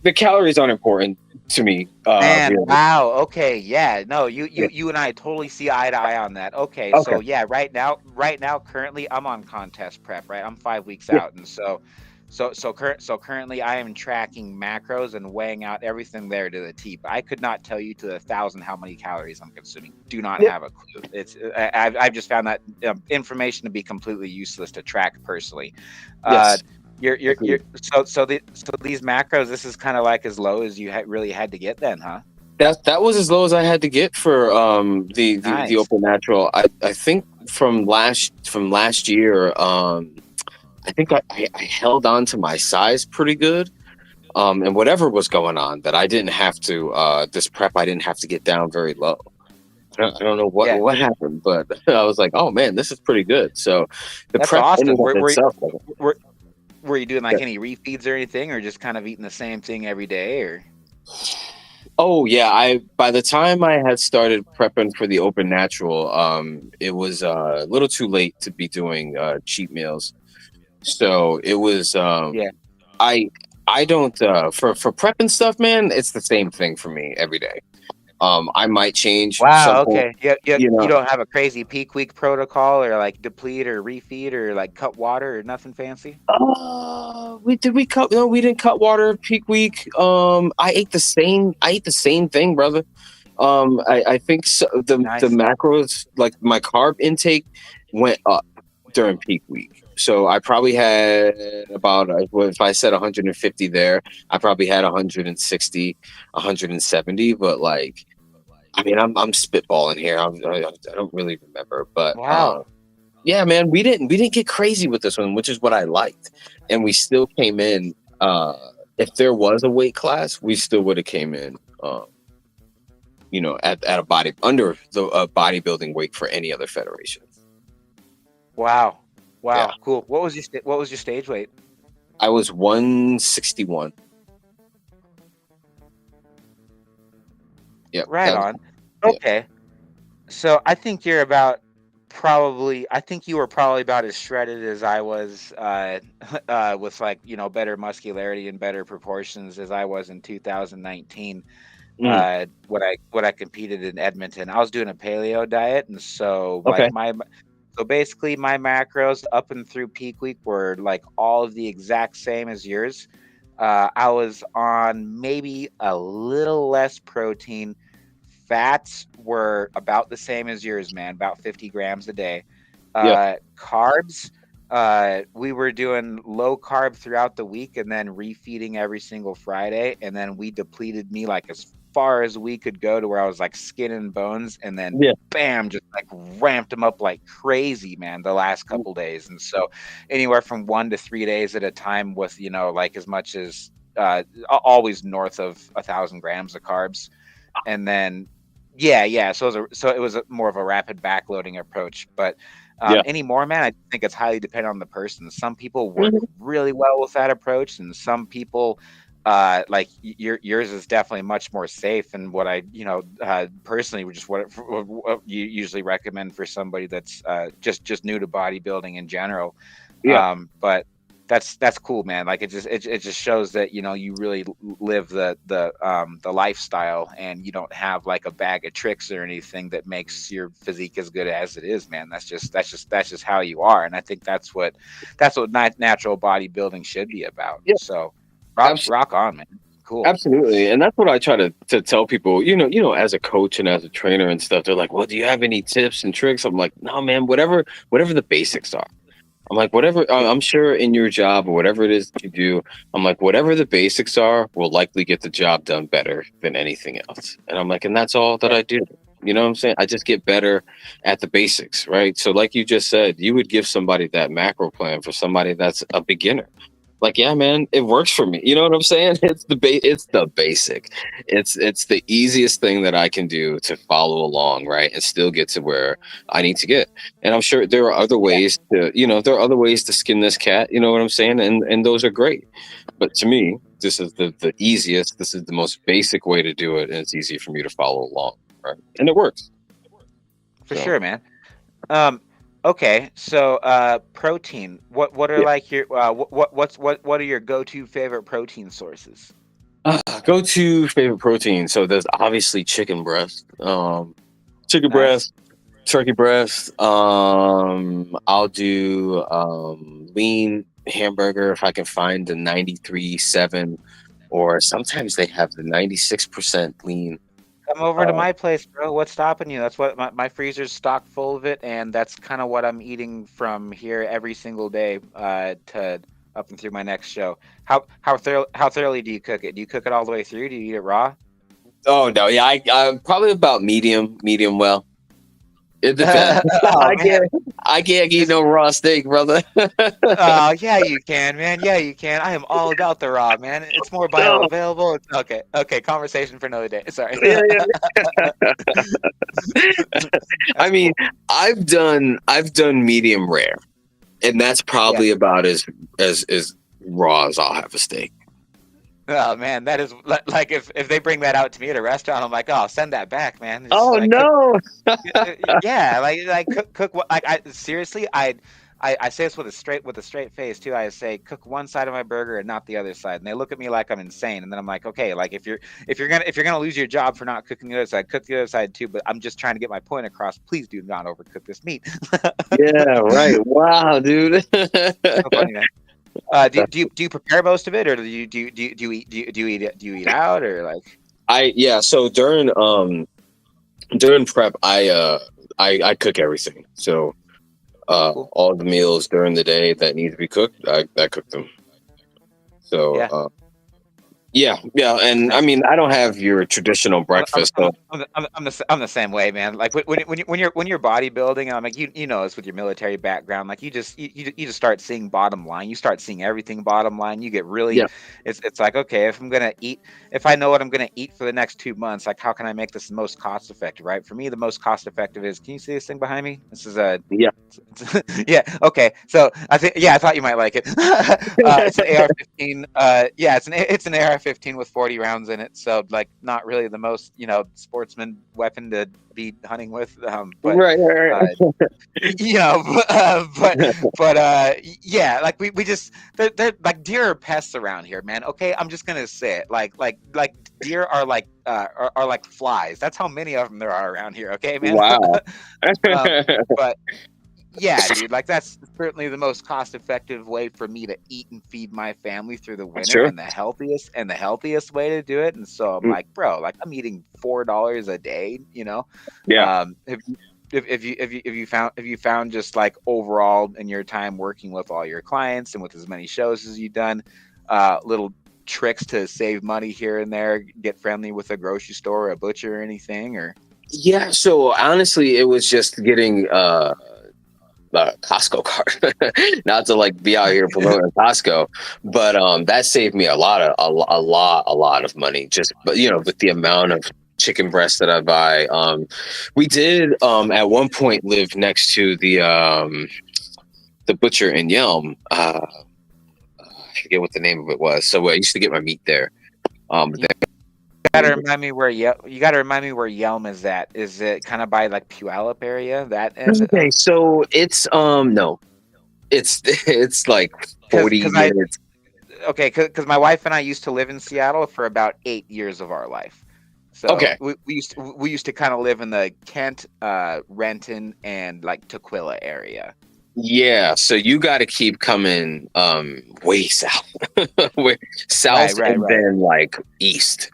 the calories aren't important to me. Man, Really. wow. Okay, yeah. No, you Yeah. you you and I totally see eye to eye on that. Okay, Okay. so yeah, right now, currently, I'm on contest prep. Right, I'm 5 weeks Yeah. out, and so currently, I am tracking macros and weighing out everything there to the T. But I could not tell you to 1,000 how many calories I'm consuming. Do not Yeah. have a clue. I've just found that information to be completely useless to track personally. Uh, Yes. you're Agreed. so these macros, this is kind of like as low as you really had to get then, huh? That was as low as I had to get for the Nice. open natural. I think from last year, I think I held on to my size pretty good. And whatever was going on, that I didn't have to this prep, I didn't have to get down very low. I don't know what Yeah, what happened, but I was like, oh man, this is pretty good. So the that's prep in awesome. and of itself, like, Were, were you doing yeah. like any refeeds or anything, or just kind of eating the same thing every day, or? Oh yeah, I by the time I had started prepping for the open natural, it was a little too late to be doing cheat meals. So it was Yeah. I I don't for prepping stuff, man, it's the same thing for me every day. I might change Wow. something, Okay. Yeah. Yeah. you You know. don't have a crazy peak week protocol, or like deplete or refeed, or like cut water, or nothing fancy. We cut? No, we didn't cut water peak week. I ate the same thing, brother. I think so, the Nice. macros, like my carb intake, went up during peak week. So I probably had about well, if I said 150 there, I probably had 160, 170. But like, I mean, I'm spitballing here. I don't really remember, but Wow. yeah, man, we didn't get crazy with this one, which is what I liked, and we still came in. If there was a weight class, we still would have came in. At a body under the bodybuilding weight for any other federation. Wow. Yeah, Wow. Cool. What was your stage weight? I was 161. Yep, Right that was on. yeah. Okay. So I think you're about probably I think you were probably about as shredded as I was with like, better muscularity and better proportions as I was in 2019 Mm, when I competed in Edmonton. I was doing a paleo diet, and so okay. so basically my macros up and through peak week were like all of the exact same as yours. I was on maybe a little less protein. Fats were about the same as yours, man, about 50 grams a day. Yeah, Carbs, we were doing low carb throughout the week and then refeeding every single Friday. And then we depleted me like as far as we could go to where I was like skin and bones. And then yeah. bam, just like ramped them up like crazy, man, the last Mm, couple days. And so anywhere from 1 to 3 days at a time with, like as much as always north of 1,000 grams of carbs. And then yeah, so it was more of a rapid backloading approach. But yeah. anymore, man, I think it's highly dependent on the person. Some people work Mhm. really well with that approach, and some people like yours is definitely much more safe. And what I personally would just what you usually recommend for somebody that's just new to bodybuilding in general. Yeah, But that's cool, man. Like it just shows that you really live the lifestyle, and you don't have like a bag of tricks or anything that makes your physique as good as it is, man. That's just how you are, and I think that's what natural bodybuilding should be about. yeah. So Abs- rock on, man. Cool. Absolutely, and that's what I try to tell people. As a coach and as a trainer and stuff, they're like, "Well, do you have any tips and tricks?" I'm like, "No, man. Whatever the basics are." I'm like, whatever, Yeah, I'm sure in your job or whatever it is that you do, I'm like, whatever the basics are will likely get the job done better than anything else. And I'm like, and that's all that yeah, I do. You know what I'm saying? I just get better at the basics, right? So, like you just said, you would give somebody that macro plan for somebody that's a beginner. Like, yeah, man, it works for me. You know what I'm saying? It's the basic. It's the easiest thing that I can do to follow along, right? And still get to where I need to get. And I'm sure there are other yeah. ways to skin this cat, you know what I'm saying? And those are great. But to me, this is the easiest, this is the most basic way to do it, and it's easy for me to follow along, right? And it works. For So, sure, man. Um, okay, so protein. What are yeah. like your what are your go-to favorite protein sources? Go to favorite protein. So there's obviously chicken breast. Chicken Nice. breast, turkey breast. I'll do lean hamburger if I can find the 93.7, or sometimes they have the 96% lean. Come over to my place, bro. What's stopping you? That's what my freezer's stocked full of it, and that's kind of what I'm eating from here every single day to up and through my next show. How thoroughly do you cook it? Do you cook it all the way through? Do you eat it raw? Oh no, yeah, I'm probably about medium well. It depends. Oh man, I can't eat just no raw steak, brother. oh yeah, you can, man. Yeah, you can. I am all about the raw, man. It's more No. bioavailable. It's okay. Okay, conversation for another day. Sorry. Yeah, I That's mean, cool. I've done medium rare, and that's Yeah. probably about as raw as I'll have a steak. Oh man, that is like if they bring that out to me at a restaurant, I'm like, oh, send that back, man. It's Oh like cook, no. yeah, like cook what like I seriously I say this with a straight face too. I say cook one side of my burger and not the other side, and they look at me like I'm insane. And then I'm like, okay, like if you're gonna lose your job for not cooking the other side, cook the other side too. But I'm just trying to get my point across. Please do not overcook this meat. Yeah, right. Wow, dude. So funny, man. Do you prepare most of it, or do you eat out, or like? Yeah, so during prep I cook everything. So Cool. all the meals during the day that need to be cooked, I cook them. So Yeah. yeah, and I Nice. mean I don't have your traditional I'm I'm breakfast. I'm So I'm the same way, man. Like when you're bodybuilding, I'm like you know this with your military background. Like you just start seeing bottom line. You start seeing everything bottom line. You get really, yeah, it's like, okay, if I know what I'm gonna eat for the next 2 months, like how can I make this the most cost effective, right? For me, the most cost effective is. Can you see this thing behind me? This is a yeah. yeah. Okay. So I thought you might like it. It's an AR-15. Yeah, it's an AR-15 with 40 rounds in it. So like, not really the most sportsman weapon to be hunting with. But Right, right, uh, yeah, like we just they're like deer are pests around here, man. Okay, I'm just gonna say it. Like deer are like are like flies. That's how many of them there are around here. Okay, man. wow. um, but yeah, dude, like that's certainly the most cost-effective way for me to eat and feed my family through the winter, Sure. and the healthiest way to do it. And so I'm Mm, like, bro, like I'm eating $4 a day, you know. yeah. Have you if you found just like overall in your time working with all your clients and with as many shows as you've done, little tricks to save money here and there, get friendly with a grocery store or a butcher or anything, or Yeah, so honestly, it was just getting Costco card. Not to like be out here promoting Costco, but that saved me a lot of money. Just but with the amount of chicken breast that I buy. We did at one point live next to the butcher in Yelm. I forget what the name of it was. So I used to get my meat there. But you gotta remind me where you gotta remind me where Yelm is at. Is it kind of by like Puyallup area? That end okay, of so it's no, it's like because 40 I minutes. okay because my wife and I used to live in Seattle for about 8 years of our life. So Okay. we used to kind of live in the Kent, Renton, and like Tukwila area. Yeah, so you got to keep coming way south. Way- Right, south right, and right. then like east.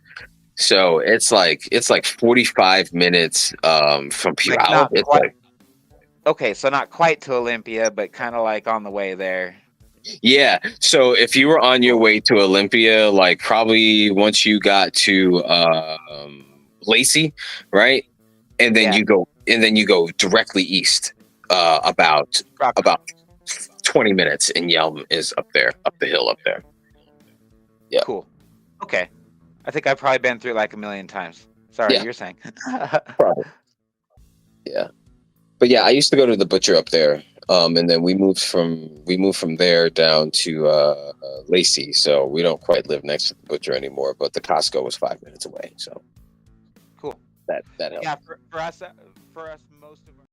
So it's like 45 minutes from Like Puyallup. not It's quite. like Okay, so not quite to Olympia, but kind of like on the way there. yeah. So if you were on your Cool. way to Olympia, like probably once you got to Lacey, right? Yeah. And then you go directly east about Rock. about 20 minutes, and Yelm is up there, up the hill up there. Yeah. Cool. Okay. I think I've probably been through like a million times. Sorry, Yeah. you're saying. Probably. Yeah. But yeah, I used to go to the butcher up there. And then we moved from there down to Lacey. So we don't quite live next to the butcher anymore, but the Costco was 5 minutes away. So Cool. that helped. Yeah, for us, most of our